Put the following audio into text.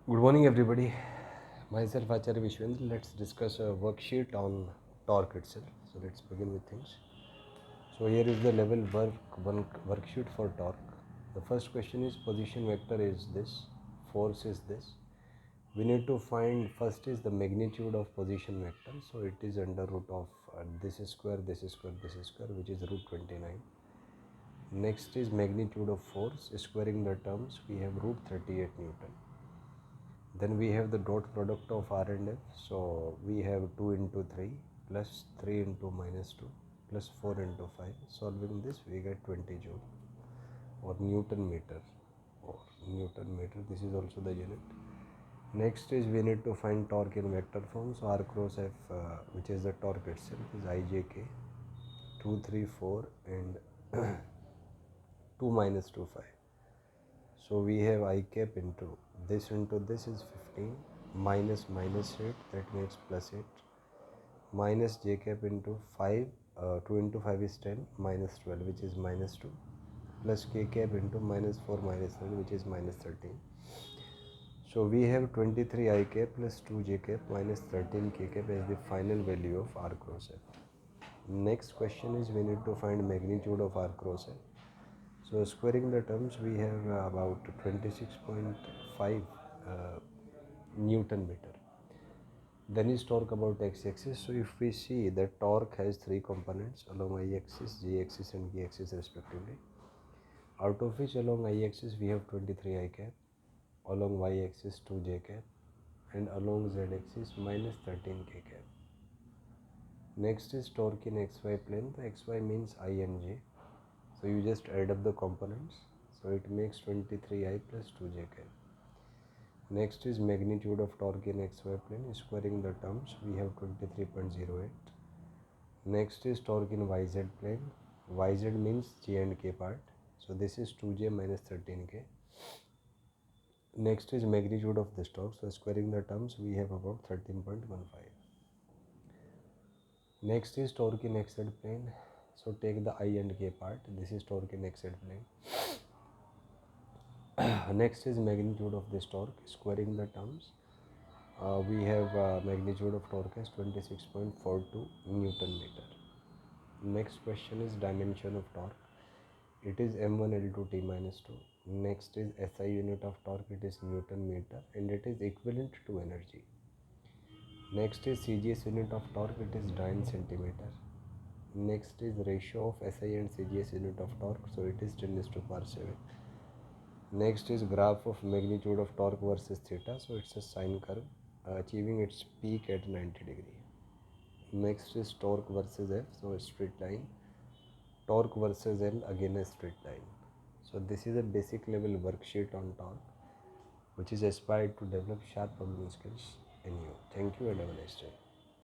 Good morning, everybody. Myself, Acharya Vishwendra. Let's discuss a worksheet on torque itself. So let's begin with things. So here is the level worksheet for torque. The first question is position vector is this, force is this. We need to find first is the magnitude of position vector. So it is under root of this is square, this is square, this is square, which is root 29. Next is magnitude of force. Squaring the terms, we have root 38 Newton. Then we have the dot product of R and F. So we have 2 into 3 plus 3 into minus 2 plus 4 into 5. Solving this, we get 20 joule or Newton meter or Newton meter. This is also the unit. Next is we need to find torque in vector form. So R cross F, which is the torque itself, is IJK 2, 3, 4 and 2 minus 2, 5. So we have I cap into this is 15 minus 8, that makes plus 8, minus j cap into 5, 2 into 5 is 10, minus 12 which is minus 2, plus k cap into minus 4 minus 9 which is minus 13. So we have 23 I cap plus 2 j cap minus 13 k cap as the final value of R cross F. Next question is we need to find magnitude of R cross F. So squaring the terms, we have about 26.5 Newton meter. Then is torque about x-axis. So if we see that torque has three components along y-axis, z-axis and k-axis respectively. Out of which along y-axis we have 23 I cap, along y-axis 2 j cap and along z-axis minus 13 k cap. Next is torque in xy plane. The xy means I and j. So you just add up the components. So it makes 23I plus 2j cap. Next is magnitude of torque in xy plane. Squaring the terms, we have 23.08. Next is torque in yz plane. Yz means j and k part. So this is 2j minus 13k. Next is magnitude of this torque. So squaring the terms, we have about 13.15. Next is torque in xz plane. So take the I and k part. This is torque in xz plane. Next is magnitude of this torque. Squaring the terms, we have magnitude of torque as 26.42 Newton meter. Next question is dimension of torque. It is m1 L2 T minus 2. Next is SI unit of torque. It is Newton meter and it is equivalent to energy. Next is CGS unit of torque. It is Newton centimeter. Next is ratio of SI and CGS unit of torque. So it is 10⁻⁷. Next is graph of magnitude of torque versus theta. So it's a sine curve achieving its peak at 90 degree. Next is torque versus F. So a straight line. Torque versus L, again a straight line. So this is a basic level worksheet on torque, which is aspired to develop sharp problem skills in you. Thank you and have a nice day.